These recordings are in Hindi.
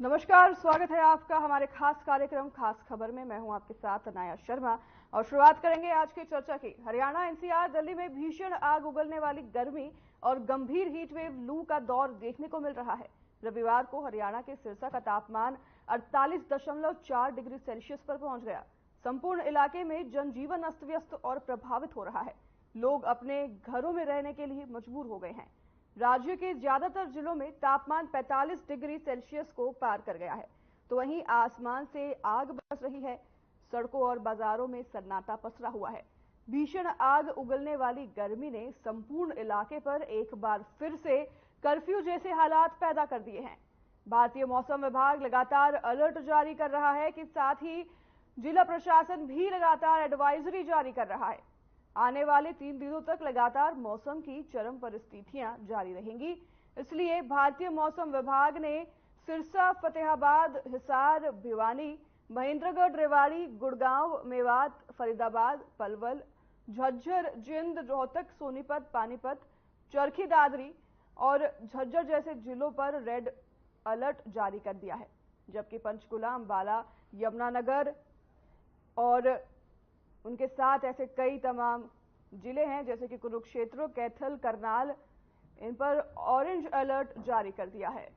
नमस्कार, स्वागत है आपका हमारे खास कार्यक्रम खास खबर में। मैं हूं आपके साथ अनाया शर्मा और शुरुआत करेंगे आज की चर्चा की। हरियाणा, एनसीआर, दिल्ली में भीषण आग उगलने वाली गर्मी और गंभीर हीटवेव लू का दौर देखने को मिल रहा है। रविवार को हरियाणा के सिरसा का तापमान 48.4 डिग्री सेल्सियस पर पहुंच गया। संपूर्ण इलाके में जनजीवन अस्त व्यस्त और प्रभावित हो रहा है। लोग अपने घरों में रहने के लिए मजबूर हो गए हैं। राज्य के ज्यादातर जिलों में तापमान 45 डिग्री सेल्सियस को पार कर गया है, तो वहीं आसमान से आग बरस रही है। सड़कों और बाजारों में सन्नाटा पसरा हुआ है। भीषण आग उगलने वाली गर्मी ने संपूर्ण इलाके पर एक बार फिर से कर्फ्यू जैसे हालात पैदा कर दिए हैं। भारतीय मौसम विभाग लगातार अलर्ट जारी कर रहा है कि साथ ही जिला प्रशासन भी लगातार एडवाइजरी जारी कर रहा है। आने वाले 3 दिनों तक लगातार मौसम की चरम परिस्थितियां जारी रहेंगी। इसलिए भारतीय मौसम विभाग ने सिरसा, फतेहाबाद, हिसार, भिवानी, महेंद्रगढ़, रेवाड़ी, गुड़गांव, मेवात, फरीदाबाद, पलवल, झज्जर, जिंद, रोहतक, सोनीपत, पानीपत, चरखी दादरी और झज्जर जैसे जिलों पर रेड अलर्ट जारी कर दिया है। जबकि पंचकुला, अंबाला, यमुनानगर और उनके साथ ऐसे कई तमाम जिले हैं जैसे कि कुरुक्षेत्र, कैथल, करनाल, इन पर ऑरेंज अलर्ट जारी कर दिया है।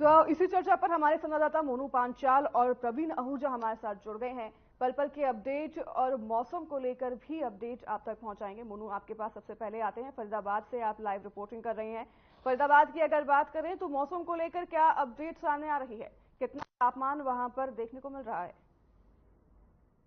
तो इसी चर्चा पर हमारे संवाददाता मोनू पांचाल और प्रवीण आहूजा हमारे साथ जुड़ गए हैं। पल पल के अपडेट और मौसम को लेकर भी अपडेट आप तक पहुंचाएंगे। मोनू, आपके पास सबसे पहले आते हैं। फरीदाबाद से आप लाइव रिपोर्टिंग कर रहे हैं। फरीदाबाद की अगर बात करें तो मौसम को लेकर क्या अपडेट सामने आ रही है? कितना तापमान वहां पर देखने को मिल रहा है?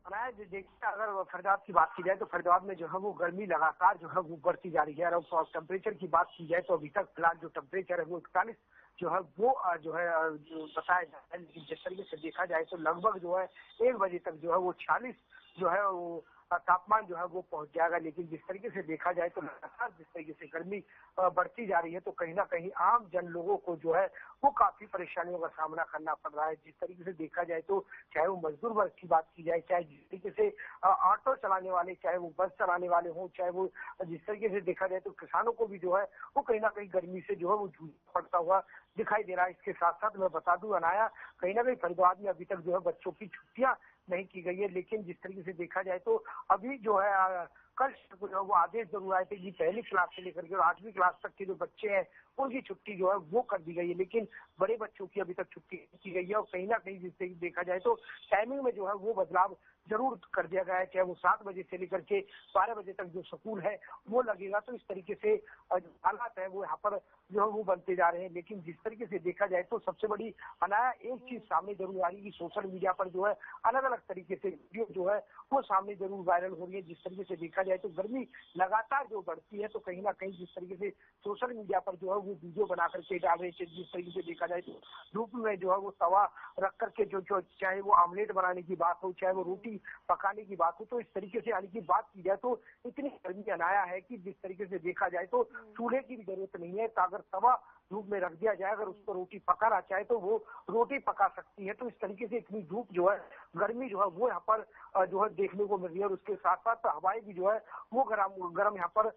देखिए, अगर फरीदाबाद की बात की जाए तो फरीदाबाद में जो है वो गर्मी लगातार जो है वो बढ़ती जा रही है। और टेम्परेचर की बात की जाए तो अभी तक फिलहाल जो टेम्परेचर है वो 41 जो है वो जो है जो बताया जा रहा है। लेकिन जिस तरीके से देखा जाए तो लगभग जो है 1 बजे तक जो है वो 46 जो है वो तापमान जो है वो पहुंच जाएगा। लेकिन जिस तरीके से देखा जाए तो लगातार जिस तरीके से गर्मी बढ़ती जा रही है तो कहीं ना कहीं आम जन लोगों को जो है वो काफी परेशानियों का सामना करना पड़ रहा है। जिस तरीके से देखा जाए तो चाहे वो मजदूर वर्ग की बात की जाए, चाहे जिस तरीके से ऑटो चलाने वाले, चाहे वो बस चलाने वाले हों, चाहे वो जिस तरीके से देखा जाए तो किसानों को भी जो है वो कहीं ना कहीं गर्मी से जो है वो जूझना पड़ता हुआ दिखाई दे रहा है। इसके साथ साथ मैं बता दूं अनाया, कहीं ना कहीं फरीदाबाद में अभी तक जो है बच्चों की छुट्टियां नहीं की गई है। लेकिन जिस तरीके से देखा जाए तो अभी जो है कल जो है वो आदेश जरूर आए थे कि पहली क्लास से लेकर के और 8वीं क्लास तक के जो बच्चे हैं उनकी छुट्टी जो है वो कर दी गई है। लेकिन बड़े बच्चों की अभी तक छुट्टी की गई है। और कहीं ना कहीं जिससे देखा जाए तो टाइमिंग में जो है वो बदलाव जरूर कर दिया गया है। चाहे वो 7 बजे से लेकर के 12 बजे तक जो स्कूल है वो लगेगा। तो इस तरीके से हालात है वो यहाँ पर जो है वो बनते जा रहे हैं। लेकिन जिस तरीके से देखा जाए तो सबसे बड़ी अनाया एक चीज सामने जरूर आ रही है कि सोशल मीडिया पर जो है अलग अलग तरीके से वीडियो जो है वो सामने जरूर वायरल हो रही है। जिस तरीके से देखा जाए तो गर्मी लगातार जो बढ़ती है तो कहीं ना कहीं जिस तरीके से सोशल मीडिया पर जो है वो वीडियो बना करके डाल रहे थे। जिस तरीके से देखा जाए तो धूप में जो है वो तवा रख करके जो चाहे वो आमलेट बनाने की बात हो, चाहे वो रोटी पकाने की बात हो, तो इस तरीके से यानी कि बात की जाए तो इतनी गर्मी अनाया है कि जिस तरीके से देखा जाए तो चूल्हे की भी जरूरत नहीं है। तो अगर तवा धूप में रख दिया जाए, अगर उसको रोटी पकाना चाहे तो वो रोटी पका सकती है। तो इस तरीके से इतनी धूप जो है, गर्मी जो है वो यहाँ पर जो है देखने को मिल रही है। और उसके साथ साथ हवाएं भी जो है वो गर्म यहाँ पर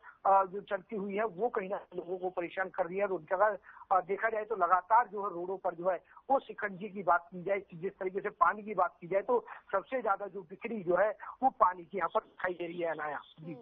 जो चलती हुई है वो कहीं ना लोगों को परेशान कर रही है। और जगह देखा जाए तो लगातार जो है रोडों पर जो है वो शिकंजी की बात की जाए, जिस तरीके से पानी की बात की जाए तो सबसे ज्यादा जो बिक्री जो है वो पानी की यहाँ पर दिखाई दे रही है। अनाया जी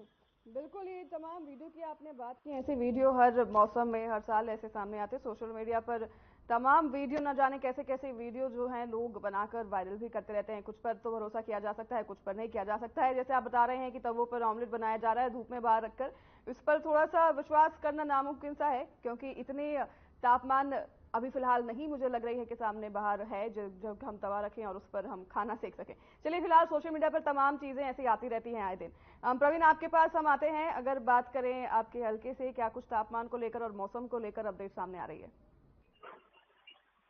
बिल्कुल, ये तमाम वीडियो की आपने बात की, ऐसे वीडियो हर मौसम में हर साल ऐसे सामने आते हैं सोशल मीडिया पर। तमाम वीडियो न जाने कैसे कैसे वीडियो जो हैं लोग बनाकर वायरल भी करते रहते हैं। कुछ पर तो भरोसा किया जा सकता है, कुछ पर नहीं किया जा सकता है। जैसे आप बता रहे हैं कि तवों पर ऑमलेट बनाया जा रहा है धूप में बाहर रखकर, इस पर थोड़ा सा विश्वास करना नामुमकिन सा है, क्योंकि इतने तापमान अभी फिलहाल नहीं मुझे लग रही है कि सामने बाहर है जब हम तवा रखें और उस पर हम खाना सेक सकें। चलिए, फिलहाल सोशल मीडिया पर तमाम चीजें ऐसी आती रहती हैं आए दिन। प्रवीण, आपके पास हम आते हैं। अगर बात करें आपके हल्के से, क्या कुछ तापमान को लेकर और मौसम को लेकर अपडेट सामने आ रही है?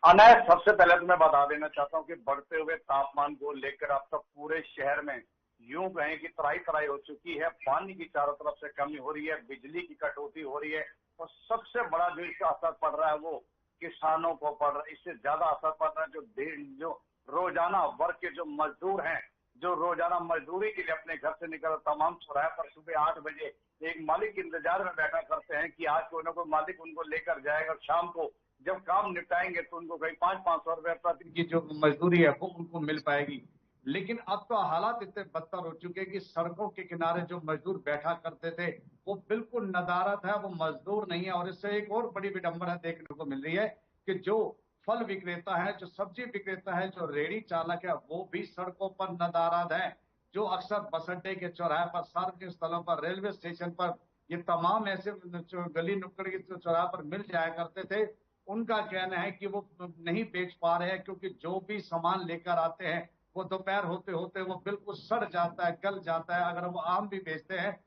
अनय, सबसे पहले तो मैं बता देना चाहता हूँ कि बढ़ते हुए तापमान को लेकर अब तक पूरे शहर में यूं कहें कि तराई तराई हो चुकी है। पानी की चारों तरफ से कमी हो रही है, बिजली की कटौती हो रही है, और सबसे बड़ा जो इसका असर पड़ रहा है वो किसानों को पड़ रहा है। इससे ज्यादा असर पड़ रहा है जो रोजाना वर्ग के जो मजदूर हैं, जो रोजाना मजदूरी के लिए अपने घर से निकल तमाम चौराहे पर सुबह 8 बजे एक मालिक के इंतजार में बैठा करते हैं कि आज कोई ना कोई मालिक उनको लेकर जाएगा। शाम को जब काम निपटाएंगे तो उनको कहीं 500-500 रुपए प्रति की जो मजदूरी है वो उनको मिल पाएगी। लेकिन अब तो हालात इतने बदतर हो चुके हैं कि सड़कों के किनारे जो मजदूर बैठा करते थे वो बिल्कुल नदारत है, वो मजदूर नहीं है। और इससे एक और बड़ी विडंबना देखने को मिल रही है कि जो फल विक्रेता है, जो सब्जी विक्रेता है, जो रेहड़ी चालक है, वो भी सड़कों पर नदारद है। जो अक्सर बस अड्डे के चौराहे पर, सार्वजनिक स्थलों पर, रेलवे स्टेशन पर, ये तमाम ऐसे गली नुक्कड़ के चौराहे पर मिल जाया करते थे, उनका कहना है कि वो नहीं बेच पा रहे हैं, क्योंकि जो भी सामान लेकर आते हैं वो दोपहर होते होते वो बिल्कुल सड़ जाता है, गल जाता है। अगर वो आम भी बेचते हैं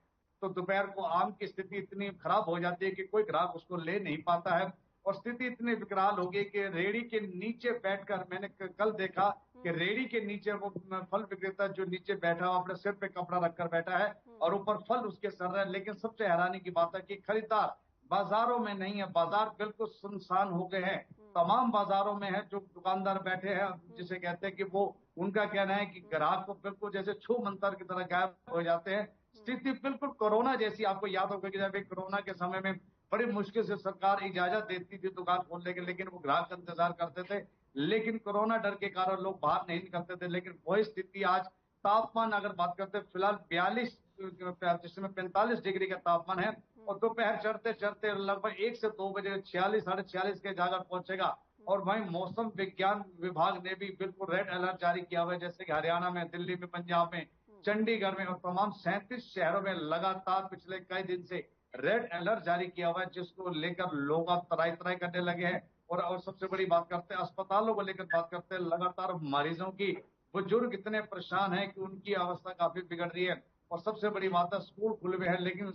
तो दोपहर को आम की स्थिति इतनी खराब हो जाती है कि कोई ग्राहक उसको ले नहीं पाता है। और स्थिति इतनी विकराल हो गई कि रेहड़ी के नीचे बैठकर, मैंने कल देखा कि रेहड़ी के नीचे वो फल विक्रेता जो नीचे बैठा हो, अपने सिर पे कपड़ा रखकर बैठा है और ऊपर फल उसके सर रहे हैं। लेकिन सबसे हैरानी की बात है कि खरीदार बाजारों में नहीं है, बाजार बिल्कुल सुनसान हो गए हैं। तमाम बाजारों में है जो दुकानदार बैठे हैं, जिसे कहते हैं कि वो, उनका कहना है कि ग्राहक को बिल्कुल जैसे छू मंतर की तरह गायब हो जाते हैं। स्थिति बिल्कुल कोरोना जैसी। आपको याद होगा कि जब कोरोना के समय में बड़ी मुश्किल से सरकार इजाजत देती थी दुकान खोलने की, लेकिन वो ग्राहक का इंतजार करते थे। लेकिन कोरोना डर के कारण लोग बाहर नहीं निकलते थे। लेकिन वही स्थिति आज, तापमान अगर बात करते हैं फिलहाल 42 जिसमें 45 डिग्री का तापमान है, और दोपहर चढ़ते चढ़ते लगभग 1 से 2 बजे 46 साढ़े 46 के जाकर पहुंचेगा। और वहीं मौसम विज्ञान विभाग ने भी बिल्कुल रेड अलर्ट जारी किया हुआ है, जैसे कि हरियाणा में, दिल्ली में, पंजाब में, चंडीगढ़ में और तमाम 37 शहरों में लगातार पिछले कई दिन से रेड अलर्ट जारी किया हुआ है, जिसको लेकर लोग अब तराई तराई करने लगे हैं। और सबसे बड़ी बात करते हैं अस्पतालों को लेकर, बात करते हैं लगातार मरीजों की। बुजुर्ग इतने परेशान है कि उनकी अवस्था काफी बिगड़ रही है। और सबसे बड़ी बात है, स्कूल खुले हुए हैं, लेकिन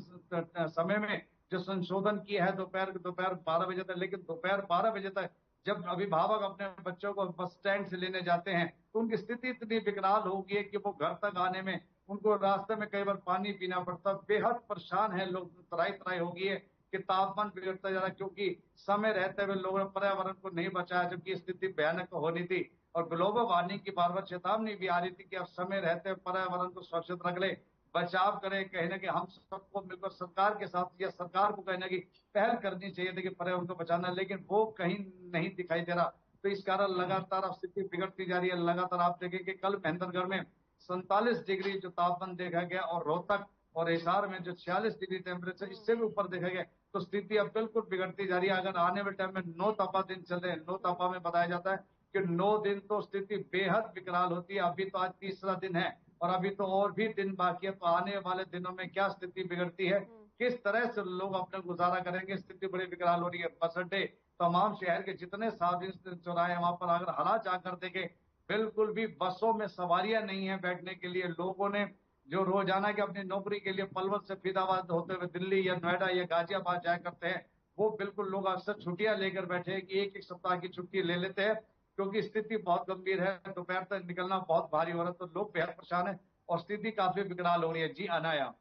समय में जो संशोधन किया है दोपहर 12 बजे तक, लेकिन दोपहर 12 बजे तक जब अभिभावक अपने बच्चों को बस स्टैंड से लेने जाते हैं तो उनकी स्थिति इतनी विकराल हो गई है कि वो घर तक आने में उनको रास्ते में कई बार पानी पीना पड़ता। बेहद परेशान है लोग, तराई तराई हो गई है कि तापमान बिगड़ता जा रहा है, क्योंकि समय रहते हुए लोगों ने पर्यावरण को नहीं बचाया, जबकि स्थिति भयानक होनी थी। और ग्लोबल वार्मिंग की बार बार चेतावनी भी आ रही थी कि अब समय रहते हुए पर्यावरण को सुरक्षित रख ले, बचाव करें। कहीं ना कहीं हम सबको मिलकर सरकार के साथ, या सरकार को कहीं ना कहीं पहल करनी चाहिए थी कि पर्यावरण को बचाना, लेकिन वो कहीं नहीं दिखाई दे रहा। तो इस कारण लगातार अब स्थिति बिगड़ती जा रही है। लगातार आप देखेंगे कल महेंद्रगढ़ में 47 डिग्री जो तापमान देखा गया, और रोहतक और हिसार में जो 46 डिग्री टेम्परेचर, इससे भी ऊपर देखा गया। तो स्थिति अब बिल्कुल बिगड़ती जा रही है। अगर आने वाले टाइम में 9 तपा दिन चल रहे हैं, 9 तपा में बताया जाता है कि 9 दिन तो स्थिति बेहद विकराल होती है। अभी तो आज तीसरा दिन है और अभी तो और भी दिन बाकी है। तो आने वाले दिनों में क्या स्थिति बिगड़ती है, किस तरह से लोग अपना गुजारा करेंगे, स्थिति बड़ी विकराल हो रही है। बस अड्डे, तमाम शहर के जितने सार्वजनिक चौराहे, वहां पर अगर हालात जाकर देखे, बिल्कुल भी बसों में सवारियां नहीं है बैठने के लिए। लोगों ने जो रोजाना की अपनी नौकरी के लिए पलवल से फरीदाबाद होते हुए दिल्ली या नोएडा या गाजियाबाद जाया करते हैं, वो बिल्कुल लोग अक्सर छुट्टियां लेकर बैठे हैं कि एक एक सप्ताह की छुट्टी ले लेते हैं, क्योंकि स्थिति बहुत गंभीर है। दोपहर तक निकलना बहुत भारी हो रहा है, तो लोग बेहद परेशान है और स्थिति काफी विकराल हो रही है। जी अनाया।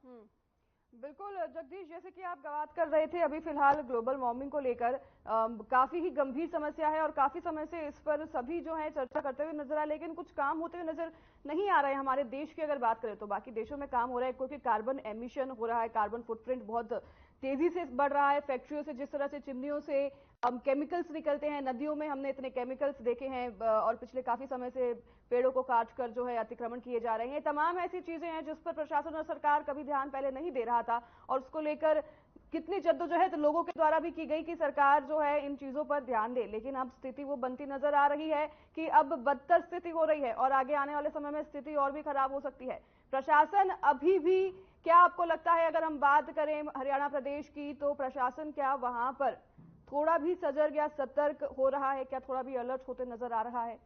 बिल्कुल जगदीश, जैसे कि आप बात कर रहे थे अभी फिलहाल ग्लोबल वार्मिंग को लेकर काफी ही गंभीर समस्या है और काफी समय से इस पर सभी जो है चर्चा करते हुए नजर आए, लेकिन कुछ काम होते हुए नजर नहीं आ रहे हैं। हमारे देश की अगर बात करें तो बाकी देशों में काम हो रहा है, क्योंकि कार्बन एमिशन हो रहा है, कार्बन फुटप्रिंट बहुत तेजी से बढ़ रहा है। फैक्ट्रियों से जिस तरह से चिमनियों से केमिकल्स निकलते हैं, नदियों में हमने इतने केमिकल्स देखे हैं और पिछले काफी समय से पेड़ों को काटकर जो है अतिक्रमण किए जा रहे हैं। तमाम ऐसी चीजें हैं जिस पर प्रशासन और सरकार कभी ध्यान पहले नहीं दे रहा था और उसको लेकर कितनी जद्दोजहद लोगों के द्वारा भी की गई कि सरकार जो है इन चीजों पर ध्यान दे, लेकिन अब स्थिति वो बनती नजर आ रही है कि अब बदतर स्थिति हो रही है और आगे आने वाले समय में स्थिति और भी खराब हो सकती है। प्रशासन अभी भी, क्या आपको लगता है, अगर हम बात करें हरियाणा प्रदेश की, तो प्रशासन क्या वहां पर थोड़ा भी सजग या सतर्क हो रहा है? क्या थोड़ा भी अलर्ट होते नजर आ रहा है?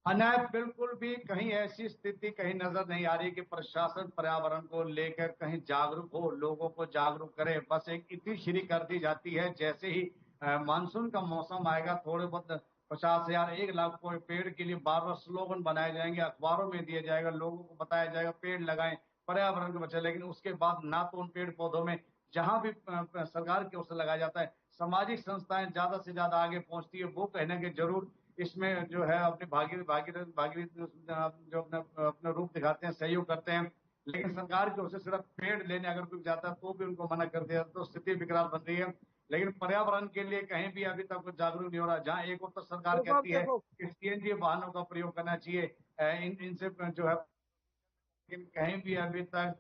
अनायत बिल्कुल भी कहीं ऐसी स्थिति कहीं नजर नहीं आ रही कि प्रशासन पर्यावरण को लेकर कहीं जागरूक हो, लोगों को जागरूक करे। बस एक इतिश्री कर दी जाती है, जैसे ही मानसून का मौसम आएगा थोड़े बहुत 50,000 1 लाख कोई पेड़ के लिए बार बार स्लोगन बनाए जाएंगे, अखबारों में दिया जाएगा, लोगों को बताया जाएगा पेड़ लगाएं, पर्यावरण को बचाएं। लेकिन उसके बाद ना तो उन पेड़ पौधों में जहां भी सरकार की ओर से लगाया जाता है, सामाजिक संस्थाएं ज्यादा से ज्यादा आगे पहुंचती है, वो कहने के जरूर इसमें जो है अपने भागी जो अपना रूप दिखाते हैं, सहयोग करते हैं। लेकिन सरकार की ओर से सिर्फ पेड़ लेने अगर कोई जाता है तो भी उनको मना कर दिया, तो स्थिति विकराल बन रही है। लेकिन पर्यावरण के लिए कहीं भी अभी तक कुछ जागरूक नहीं हो रहा। जहाँ एक और तो सरकार कहती है कि सीएनजी वाहनों का प्रयोग करना चाहिए, इनसे जो है, लेकिन कहीं भी अभी तक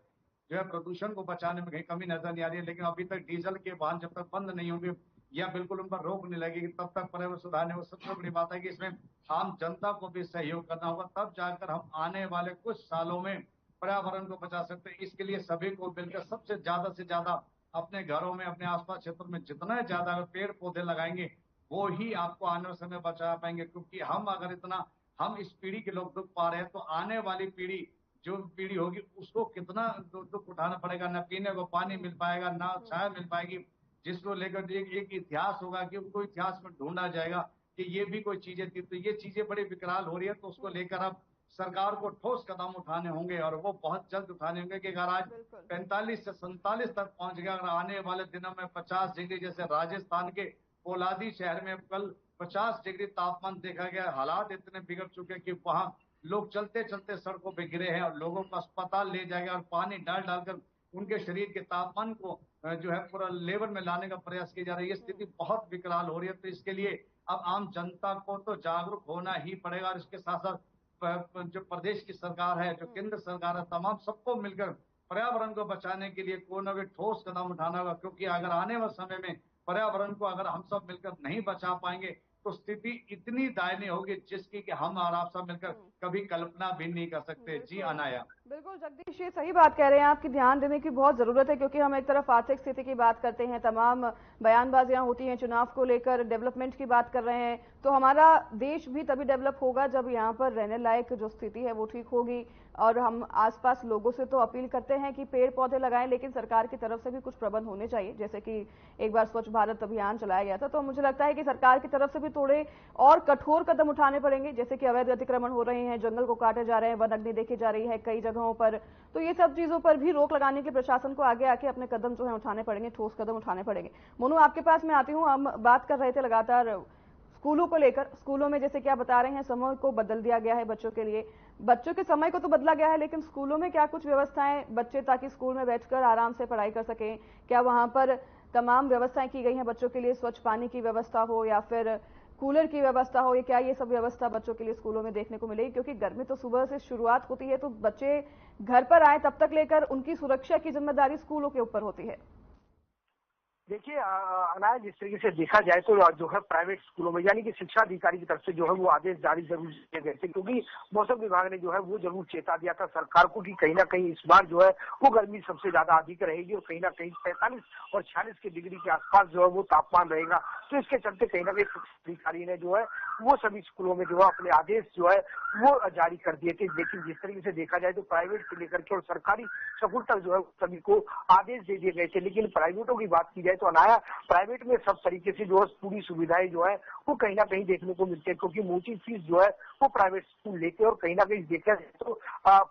जो है प्रदूषण को बचाने में कहीं कमी नजर नहीं आ रही है। लेकिन अभी तक डीजल के वाहन जब तक बंद नहीं होंगे या बिल्कुल उन पर रोक नहीं लगेगी, तब तक पर्यावरण सुधार नहीं हो। सबसे बड़ी बात है कि इसमें आम जनता को भी सहयोग करना होगा, तब जाकर हम आने वाले कुछ सालों में पर्यावरण को बचा सकते हैं। इसके लिए सभी को मिलकर सबसे से ज्यादा अपने घरों में, अपने आसपास क्षेत्रों में जितना ज्यादा अगर पेड़ पौधे लगाएंगे, वो ही आपको आने वाले समय बचा पाएंगे। क्योंकि हम अगर इतना हम इस पीढ़ी के लोग दुख पा रहे हैं, तो आने वाली पीढ़ी जो पीढ़ी होगी उसको कितना दुख उठाना पड़ेगा। ना पीने को पानी मिल पाएगा, ना छाया मिल पाएगी, जिसको लेकर एक इतिहास होगा कि उनको इतिहास में ढूंढा जाएगा कि ये भी कोई चीजें थी। तो ये चीजें बड़ी विकराल हो रही है, तो उसको लेकर अब सरकार को ठोस कदम उठाने होंगे और वो बहुत जल्द उठाने होंगे। कि अगर आज 45 से 47 तक पहुंच गया, अगर आने वाले दिनों में 50 डिग्री, जैसे राजस्थान के पोलादी शहर में कल 50 डिग्री तापमान देखा गया, हालात इतने बिगड़ चुके हैं कि वहां लोग चलते चलते सड़कों पे गिरे हैं और लोगों को अस्पताल ले जाएगा और पानी डालकर उनके शरीर के तापमान को जो है पूरा लेवल में लाने का प्रयास किया जा रहा है। ये स्थिति बहुत विकराल हो रही है। तो इसके लिए अब आम जनता को तो जागरूक होना ही पड़ेगा और इसके साथ साथ जो प्रदेश की सरकार है, जो केंद्र सरकार है, तमाम सबको मिलकर पर्यावरण को बचाने के लिए कोई ना कोई ठोस कदम उठाना होगा। क्योंकि अगर आने वाले समय में पर्यावरण को अगर हम सब मिलकर नहीं बचा पाएंगे तो स्थिति इतनी दयनीय होगी जिसकी कि हम और आप सब मिलकर कभी कल्पना भी नहीं कर सकते। जी अनाया। बिल्कुल जगदीश, ये सही बात कह रहे हैं आप कि ध्यान देने की बहुत जरूरत है, क्योंकि हम एक तरफ आर्थिक स्थिति की बात करते हैं, तमाम बयानबाजियां होती हैं, चुनाव को लेकर डेवलपमेंट की बात कर रहे हैं, तो हमारा देश भी तभी डेवलप होगा जब यहाँ पर रहने लायक जो स्थिति है वो ठीक होगी। और हम आसपास लोगों से तो अपील करते हैं कि पेड़ पौधे लगाएं, लेकिन सरकार की तरफ से भी कुछ प्रबंध होने चाहिए। जैसे कि एक बार स्वच्छ भारत अभियान चलाया गया था, तो मुझे लगता है कि सरकार की तरफ से भी थोड़े और कठोर कदम उठाने पड़ेंगे। जैसे कि अवैध अतिक्रमण हो रहे हैं, जंगल को काटे जा रहे हैं, वन अग्नि देखी जा रही है कई जगहों पर, तो ये सब चीजों पर भी रोक लगाने के प्रशासन को आगे आके अपने कदम जो है उठाने पड़ेंगे, ठोस कदम उठाने पड़ेंगे। मोनू, आपके पास मैं आती हूँ। हम बात कर रहे थे लगातार स्कूलों को लेकर। स्कूलों में जैसे क्या बता रहे हैं, समय को बदल दिया गया है बच्चों के लिए, बच्चों के समय को तो बदला गया है, लेकिन स्कूलों में क्या कुछ व्यवस्थाएं बच्चे ताकि स्कूल में बैठकर आराम से पढ़ाई कर सकें, क्या वहां पर तमाम व्यवस्थाएं की गई हैं बच्चों के लिए? स्वच्छ पानी की व्यवस्था हो या फिर कूलर की व्यवस्था हो, क्या ये सब व्यवस्था बच्चों के लिए स्कूलों में देखने को मिलेगी? क्योंकि गर्मी तो सुबह से शुरुआत होती है, तो बच्चे घर पर आए तब तक लेकर उनकी सुरक्षा की जिम्मेदारी स्कूलों के ऊपर होती है। देखिए अनाया, जिस तरीके से देखा जाए तो जो है प्राइवेट स्कूलों में, यानी कि शिक्षा अधिकारी की तरफ से जो है वो आदेश जारी जरूर किए गए थे, क्योंकि मौसम विभाग ने जो है वो जरूर चेता दिया था सरकार को कि कहीं ना कहीं इस बार जो है वो गर्मी सबसे ज्यादा अधिक रहेगी और कहीं ना कहीं 45 और 46 के डिग्री के आसपास जो है वो तापमान रहेगा। तो इसके चलते कहीं ना कहीं अधिकारी ने जो है वो सभी स्कूलों में जो है अपने आदेश जो है वो जारी कर दिए थे। लेकिन जिस तरीके से देखा जाए तो प्राइवेट से लेकर के और सरकारी स्कूल तक जो है सभी को आदेश दे दिए गए थे। लेकिन प्राइवेटों की बात की जाए तो अनाया प्राइवेट में सब तरीके से जो है पूरी सुविधाएं जो है वो कहीं ना कहीं देखने को मिलती है, क्योंकि मोटी फीस जो है वो प्राइवेट स्कूल लेते हैं और कहीं ना कहीं देखा जाए तो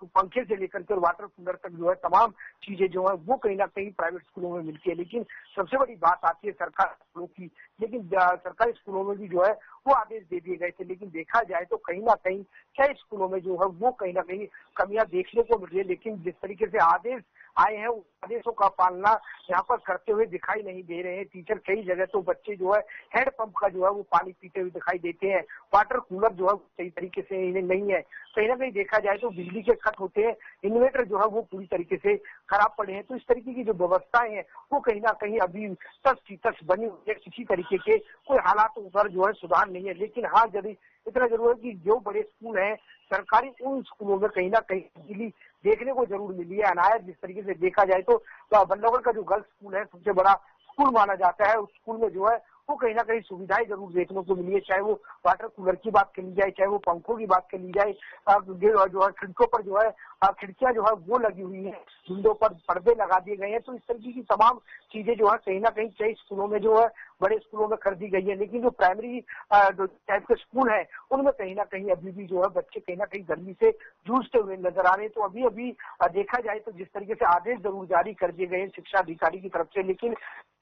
पंखे से लेकर के वाटर कूलर तक जो है तमाम चीजें जो है वो कहीं ना कहीं प्राइवेट स्कूलों में मिलती है। लेकिन सबसे बड़ी बात आती है सरकारी स्कूलों की, लेकिन सरकारी स्कूलों में भी जो है वो आदेश दे दिए गए थे, लेकिन देखा जाए तो कहीं ना कहीं कई स्कूलों में जो है वो कहीं ना कहीं कमियां देखने को मिल रही है। लेकिन जिस तरीके से आदेश आए हैं उस आदेशों का पालना यहाँ पर करते हुए दिखाई नहीं दे रहे हैं टीचर। कई जगह तो बच्चे जो है हैंडपंप का जो है वो पानी पीते हुए दिखाई देते हैं, वाटर कूलर जो है सही तरीके से इन्हें नहीं है। कहीं ना कहीं देखा जाए तो बिजली के कट होते हैं, इन्वर्टर जो है वो पूरी तरीके से खराब पड़े हैं। तो इस तरीके की जो व्यवस्थाएं हैं वो कहीं ना कहीं अभी तक की तक बनी हुई है, किसी तरीके के कोई हालात पर जो है सुधार नहीं है। लेकिन हाँ, यदि इतना जरूर है कि जो बड़े स्कूल हैं सरकारी, उन स्कूलों में कहीं ना कहीं बिजली देखने को जरूर मिली है। अनायत जिस तरीके से देखा जाए तो बल्लभगढ़ का जो गर्ल्स स्कूल है सबसे बड़ा स्कूल माना जाता है, उस स्कूल में जो है वो कहीं ना कहीं सुविधाएं जरूर देखने को मिली है, चाहे वो वाटर कूलर की बात कर ली जाए, चाहे वो पंखों की बात कर ली जाए, जो है खिड़कियों पर जो है खिड़कियां जो है वो लगी हुई है, विंडो पर पर्दे लगा दिए गए हैं। तो इस तरीके की तमाम चीजें जो है कहीं ना कहीं कई स्कूलों में जो है बड़े स्कूलों में कर दी गई है। लेकिन जो प्राइमरी टाइप के स्कूल है उनमें कहीं ना कहीं अभी भी जो है बच्चे कहीं ना कहीं गर्मी से जूझते हुए नजर आ रहे हैं। तो अभी अभी देखा जाए तो जिस तरीके से आदेश जरूर जारी कर दिए गए शिक्षा अधिकारी की तरफ से, लेकिन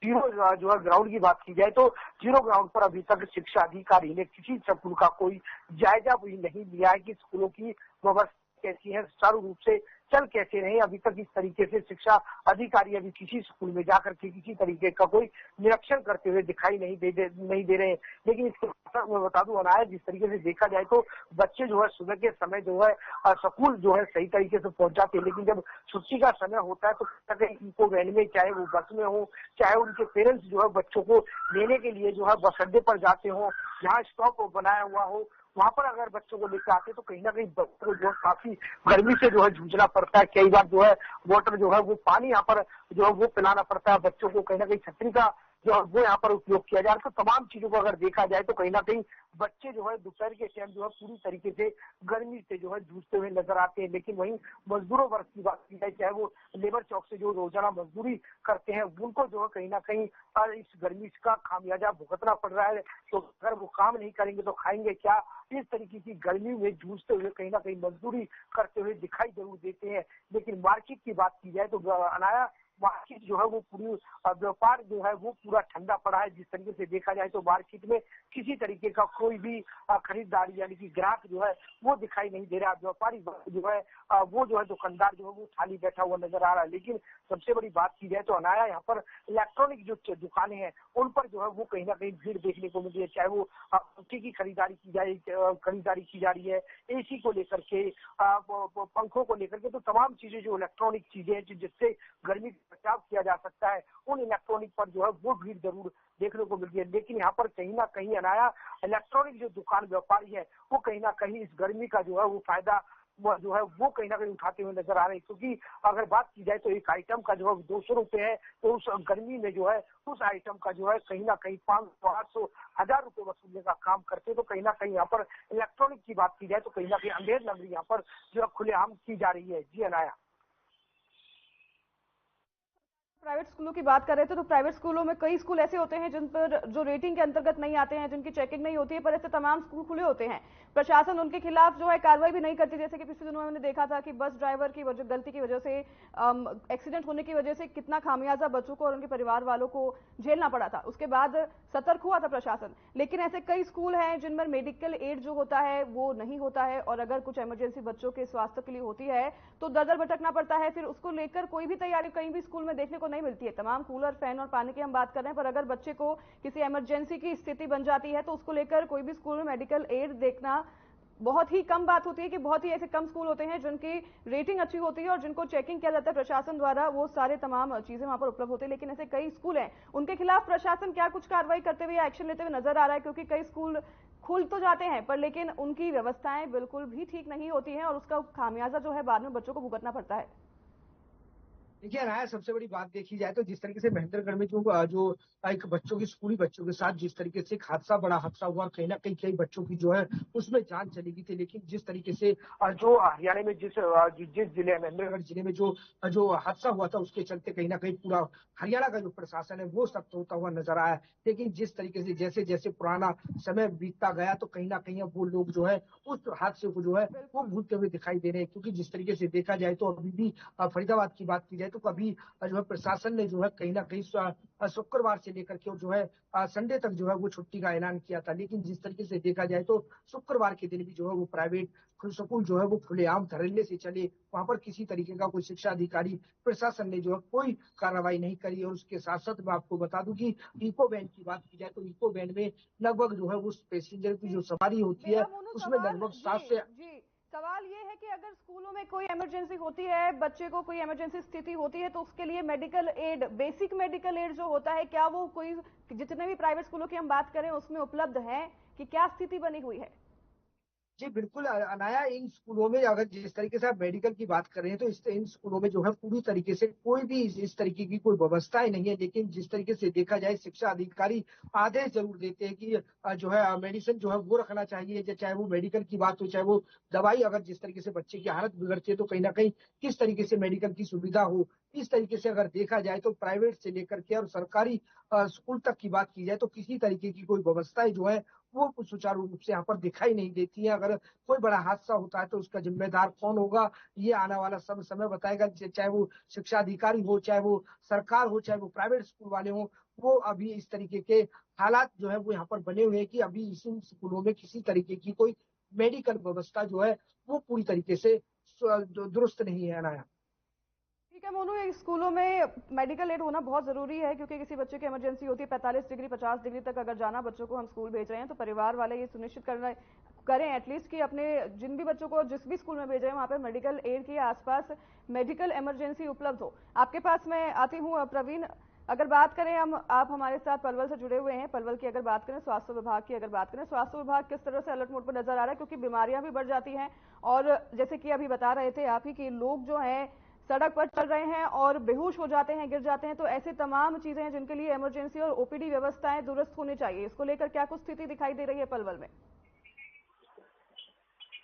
जीरो जो है ग्राउंड की बात की जाए तो जीरो ग्राउंड पर अभी तक शिक्षा अधिकारी ने किसी स्कूल का कोई जायजा भी नहीं लिया है कि स्कूलों की व्यवस्था कैसी है, सुचारू रूप से चल कैसे रहे। अभी तक इस तरीके से शिक्षा अधिकारी अभी किसी स्कूल में जाकर के किसी तरीके का कोई निरीक्षण करते हुए दिखाई नहीं दे रहे हैं। लेकिन इसके साथ मैं बता दूं अनाया, जिस तरीके से देखा जाए तो बच्चे जो है सुबह के समय जो है स्कूल जो है सही तरीके से पहुंच जाते हैं, लेकिन जब छुट्टी का समय होता है तो कहीं इनको वैन में, चाहे वो बस में हो, चाहे उनके पेरेंट्स जो है बच्चों को लेने के लिए जो है बस अड्डे पर जाते हो, जहाँ स्टॉप बनाया हुआ हो वहां पर अगर बच्चों को लेकर आते तो कहीं ना कहीं बच्चों को जो है काफी गर्मी से जो है जूझना पड़ता है। कई बार जो है वाटर जो है वो पानी यहाँ पर जो है वो पिलाना पड़ता है बच्चों को, कहीं ना कहीं छतरी का जो है वो यहाँ पर उपयोग किया जा रहा है। तो तमाम चीजों को अगर देखा जाए तो कहीं ना कहीं बच्चे जो है दोपहर के टाइम जो है पूरी तरीके से गर्मी से जो है जूझते हुए नजर आते हैं। लेकिन वहीं मजदूरों वर्ग की बात की जाए, चाहे वो लेबर चौक से जो रोजाना मजदूरी करते हैं उनको जो है कहीं ना कहीं इस गर्मी का खामियाजा भुगतना पड़ रहा है। तो अगर वो काम नहीं करेंगे तो खाएंगे क्या, इस तरीके की गर्मी में जूझते हुए कहीं ना कहीं मजदूरी करते हुए दिखाई जरूर देते हैं। लेकिन मार्केट की बात की जाए तो अनाया मार्केट जो है वो पूरी व्यापार जो है वो पूरा ठंडा पड़ा है। जिस तरीके से देखा जाए तो मार्केट में किसी तरीके का कोई भी खरीदारी यानी कि ग्राहक जो है वो दिखाई नहीं दे रहा। व्यापारी जो है वो जो है दुकानदार जो है वो खाली बैठा हुआ नजर आ रहा है। लेकिन सबसे बड़ी बात की जाए तो अनाया यहाँ पर इलेक्ट्रॉनिक जो दुकानें हैं उन पर जो है वो कहीं ना कहीं भीड़ देखने को मिल रही है, चाहे वो पंखे की खरीदारी की जा रही है, एसी को लेकर के, पंखों को लेकर के, तो तमाम चीजें जो इलेक्ट्रॉनिक चीजें हैं जिससे गर्मी बचाव किया जा सकता है उन इलेक्ट्रॉनिक पर जो है वो भीड़ जरूर देखने को मिल रही है। लेकिन यहाँ पर कहीं ना कहीं अनाया इलेक्ट्रॉनिक जो दुकान व्यापारी है वो कहीं ना कहीं इस गर्मी का जो है वो फायदा जो है वो कहीं ना कहीं उठाते हुए नजर आ रहे हैं। क्योंकि अगर बात की जाए तो एक आइटम का जो है 200 रुपए है, तो उस गर्मी में जो है उस आइटम का जो है कहीं ना कहीं 500, 800, 1000 रुपए वसूलने का काम करते। तो कहीं ना कहीं यहाँ पर इलेक्ट्रॉनिक की बात की जाए तो कहीं ना कहीं अंधेर नगरी यहाँ पर जो है खुलेआम की जा रही है। जी अनाया। प्राइवेट स्कूलों की बात कर रहे थे तो प्राइवेट स्कूलों में कई स्कूल ऐसे होते हैं जिन पर जो रेटिंग के अंतर्गत नहीं आते हैं, जिनकी चेकिंग नहीं होती है, पर ऐसे तमाम स्कूल खुले होते हैं। प्रशासन उनके खिलाफ जो है कार्रवाई भी नहीं करती। जैसे कि पिछले दिनों हमने देखा था कि बस ड्राइवर की गलती की वजह से एक्सीडेंट होने की वजह से कितना खामियाजा बच्चों को और उनके परिवार वालों को झेलना पड़ा था। उसके बाद सतर्क हुआ था प्रशासन। लेकिन ऐसे कई स्कूल हैं जिनमें मेडिकल एड जो होता है वो नहीं होता है, और अगर कुछ इमरजेंसी बच्चों के स्वास्थ्य के लिए होती है तो दर दर भटकना पड़ता है। फिर उसको लेकर कोई भी तैयारी कहीं भी स्कूल में देखने को नहीं मिलती है। तमाम कूलर, फैन और पानी की हम बात कर रहे हैं, पर अगर बच्चे को किसी इमरजेंसी की स्थिति बन जाती है तो उसको लेकर कोई भी स्कूल में मेडिकल एड देखना बहुत ही कम बात होती है। कि बहुत ही ऐसे कम स्कूल होते हैं जिनकी रेटिंग अच्छी होती है और जिनको चेकिंग किया जाता है प्रशासन द्वारा, वो सारे तमाम चीजें वहां पर उपलब्ध होती है। लेकिन ऐसे कई स्कूल हैं, उनके खिलाफ प्रशासन क्या कुछ कार्रवाई करते हुए या एक्शन लेते हुए नजर आ रहा है? क्योंकि कई स्कूल खुल तो जाते हैं पर लेकिन उनकी व्यवस्थाएं बिल्कुल भी ठीक नहीं होती हैं और उसका खामियाजा जो है बाद में बच्चों को भुगतना पड़ता है। देखिए अनाया, सबसे बड़ी बात देखी जाए तो जिस तरीके से महेंद्रगढ़ में जो जो एक बच्चों की स्कूली बच्चों के साथ जिस तरीके से एक बड़ा हादसा हुआ, कहीं ना कहीं कई बच्चों की जो है उसमें जान चली गई थी। लेकिन जिस तरीके से जो हरियाणा में जिस जिले महेंद्रगढ़ जिले में जो जो हादसा हुआ था, उसके चलते कहीं ना कहीं पूरा हरियाणा का जो प्रशासन है वो सख्त होता हुआ नजर आया। लेकिन जिस तरीके से जैसे जैसे पुराना समय बीतता गया, तो कहीं ना कहीं अब वो लोग जो है उस हादसे को जो है वो भूलते हुए दिखाई दे रहे हैं। क्योंकि जिस तरीके से देखा जाए तो अभी भी फरीदाबाद की बात की जाए तो कभी जो है प्रशासन ने जो है कहीं ना कहीं शुक्रवार से लेकर के जो है संडे तक जो है वो छुट्टी का ऐलान किया था। लेकिन जिस तरीके से देखा जाए तो शुक्रवार के दिन भी जो है वो प्राइवेट स्कूल जो है वो खुलेआम धड़ल्ले से चले। वहां पर किसी तरीके का कोई शिक्षा अधिकारी प्रशासन ने जो है कोई कार्रवाई नहीं करी। और उसके साथ साथ मैं आपको बता दूं कि इको वैन की बात की जाए तो इको वैन में लगभग जो है उस पैसेंजर की जो सवारी होती है उसमें लगभग 7 से सवाल ये है कि अगर स्कूलों में कोई इमरजेंसी होती है, बच्चे को कोई इमरजेंसी स्थिति होती है, तो उसके लिए medical aid, basic medical aid जो होता है, क्या वो कोई जितने भी प्राइवेट स्कूलों की हम बात करें उसमें उपलब्ध है कि क्या स्थिति बनी हुई है? जी बिल्कुल अनाया, इन स्कूलों में अगर जिस तरीके से आप मेडिकल की बात कर रहे हैं तो इन स्कूलों में जो है पूरी तरीके से कोई भी इस तरीके की कोई व्यवस्थाएं नहीं है। लेकिन जिस तरीके से देखा जाए, शिक्षा अधिकारी आदेश जरूर देते हैं कि जो है मेडिसिन जो है वो रखना चाहिए, चाहे वो मेडिकल की बात हो, चाहे वो दवाई। अगर जिस तरीके से बच्चे की हालत बिगड़ती है तो कहीं ना कहीं किस तरीके से मेडिकल की सुविधा हो, इस तरीके से अगर देखा जाए तो प्राइवेट से लेकर के और सरकारी स्कूल तक की बात की जाए तो किसी तरीके की कोई व्यवस्थाएं जो है वो सुचारू रूप से यहाँ पर दिखाई नहीं देती है। अगर कोई बड़ा हादसा होता है तो उसका जिम्मेदार कौन होगा, ये आने वाला सब समय बताएगा। चाहे वो शिक्षा अधिकारी हो, चाहे वो सरकार हो, चाहे वो प्राइवेट स्कूल वाले हो, वो अभी इस तरीके के हालात जो है वो यहाँ पर बने हुए हैं कि अभी इस स्कूलों में किसी तरीके की कोई मेडिकल व्यवस्था जो है वो पूरी तरीके से दुरुस्त नहीं है। अनाया, ठीक है मोनू, ये स्कूलों में मेडिकल एड होना बहुत जरूरी है, क्योंकि किसी बच्चे की इमरजेंसी होती है 45 डिग्री 50 डिग्री तक अगर जाना बच्चों को हम स्कूल भेज रहे हैं, तो परिवार वाले ये सुनिश्चित करें एटलीस्ट कि अपने जिन भी बच्चों को जिस भी स्कूल में भेज रहे हैं वहां पर मेडिकल एड के आसपास मेडिकल इमरजेंसी उपलब्ध हो। आपके पास मैं आती हूँ प्रवीण, अगर बात करें हम, आप हमारे साथ पलवल से जुड़े हुए हैं। पलवल की अगर बात करें, स्वास्थ्य विभाग की अगर बात करें, स्वास्थ्य विभाग किस तरह से अलर्ट मोड पर नजर आ रहा है, क्योंकि बीमारियां भी बढ़ जाती हैं और जैसे कि अभी बता रहे थे आप ही कि लोग जो हैं सड़क पर चल रहे हैं और बेहोश हो जाते हैं, गिर जाते हैं, तो ऐसे तमाम चीजें हैं जिनके लिए इमरजेंसी और ओपीडी व्यवस्थाएं दुरुस्त होनी चाहिए। इसको लेकर क्या कुछ स्थिति दिखाई दे रही है पलवल में?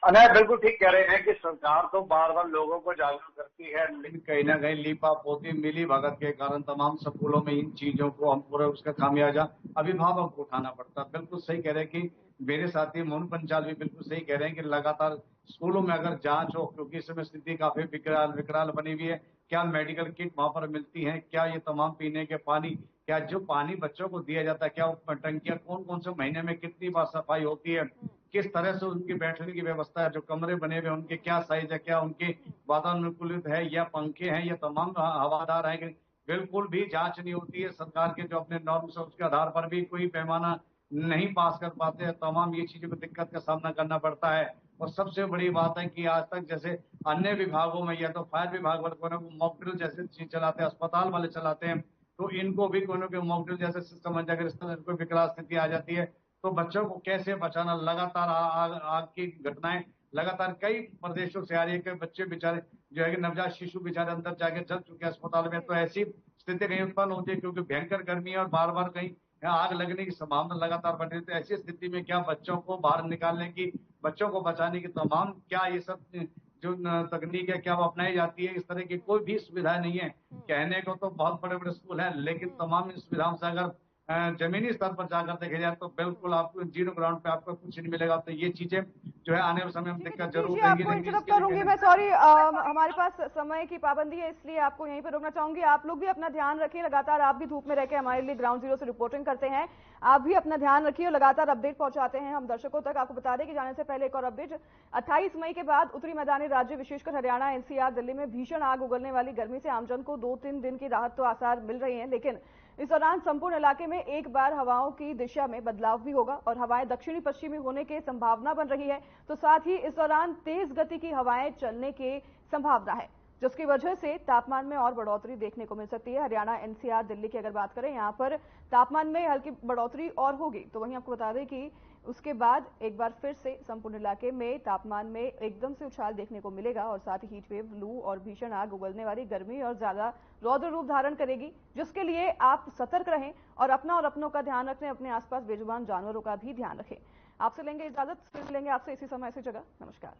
अनय बिल्कुल ठीक कह रहे हैं कि सरकार तो बार बार लोगों को जागरूक करती है, लेकिन कहीं ना कहीं लीपा पोती मिली भगत के कारण तमाम स्कूलों में इन चीजों को हम पूरा उसका खामियाजा अभिभावक को उठाना पड़ता है। बिल्कुल सही कह रहे हैं कि मेरे साथी मोहन पंचाल भी बिल्कुल सही कह रहे हैं कि लगातार स्कूलों में अगर जांच हो, क्योंकि इस समय स्थिति काफी विकराल बनी हुई है। क्या मेडिकल किट वहां पर मिलती है, क्या ये तमाम पीने के पानी, क्या जो पानी बच्चों को दिया जाता है, क्या वो टंकियां कौन कौन से महीने में कितनी बार सफाई होती है, किस तरह से उनकी बैठने की व्यवस्था है, जो कमरे बने हुए उनके क्या साइज है, क्या उनके वातानुकूलित है या पंखे हैं या तमाम हवादार है। बिल्कुल भी जांच नहीं होती है। सरकार के जो अपने नॉर्म्स है उसके आधार पर भी कोई पैमाना नहीं पास कर पाते हैं। तमाम ये चीजों को दिक्कत का सामना करना पड़ता है। और सबसे बड़ी बात है कि आज तक जैसे अन्य विभागों में या तो फायर विभाग वाले कोई मॉक ड्रिल जैसे चीज चलाते हैं, अस्पताल वाले चलाते हैं, तो इनको भी कोई ना कोई मॉक ड्रिल जैसे सिस्टम अगर इस तरह कोई विकराल स्थिति आ जाती है तो बच्चों को कैसे बचाना। लगातार आग की घटनाएं लगातार कई प्रदेशों से आ रही है कि बच्चे बेचारे जो है कि नवजात शिशु बेचारे अंदर जाके जल चुके हैं अस्पताल में। तो ऐसी स्थिति कहीं उत्पन्न होती है क्योंकि भयंकर गर्मी है और बार बार कहीं आग लगने की संभावना लगातार बढ़ रही है। तो ऐसी स्थिति में क्या बच्चों को बाहर निकालने की, बच्चों को बचाने की तमाम क्या ये सब जो तकनीक है क्या वो अपनाई जाती है? इस तरह की कोई भी सुविधा नहीं है। कहने को तो बहुत बड़े बड़े स्कूल हैं, लेकिन तमाम सुविधाओं से अगर जमीनी स्तर पर जाकर देखे जाए तो बिल्कुल आपको जीरो ग्राउंड पे आपको कुछ नहीं मिलेगा। तो ये चीजें जो है आने वाले समय में दिक्कत जरूर रहेगी। आपको इंटरप्ट करूंगी मैं, सॉरी, हमारे पास समय की पाबंदी है इसलिए आपको यहीं पे रोकना चाहूंगी। आप लोग भी अपना ध्यान रखिए, लगातार आप भी धूप में रहकर हमारे लिए ग्राउंड जीरो से रिपोर्टिंग करते हैं। आप भी अपना ध्यान रखिए और लगातार अपडेट पहुंचाते हैं हम दर्शकों तक। आपको बता दें कि जाने से पहले एक और अपडेट, 28 मई के बाद उत्तरी मैदानी राज्य विशेषकर हरियाणा, एनसीआर, दिल्ली में भीषण आग उगलने वाली गर्मी से आमजन को 2-3 दिन की राहत तो आसार मिल रही है, लेकिन इस दौरान संपूर्ण इलाके में एक बार हवाओं की दिशा में बदलाव भी होगा और हवाएं दक्षिणी पश्चिमी होने की संभावना बन रही है। तो साथ ही इस दौरान तेज गति की हवाएं चलने की संभावना है, जिसकी वजह से तापमान में और बढ़ोतरी देखने को मिल सकती है। हरियाणा, एनसीआर, दिल्ली की अगर बात करें, यहां पर तापमान में हल्की बढ़ोतरी और होगी। तो वहीं आपको बता दें कि उसके बाद एक बार फिर से संपूर्ण इलाके में तापमान में एकदम से उछाल देखने को मिलेगा और साथ ही हीट वेव, लू और भीषण आग उगलने वाली गर्मी और ज्यादा रौद्र रूप धारण करेगी, जिसके लिए आप सतर्क रहें और अपना और अपनों का ध्यान रखें, अपने आसपास बेजुबान जानवरों का भी ध्यान रखें। आपसे लेंगे इजाजत, फिर मिलेंगे आपसे इसी समय इसी जगह। नमस्कार।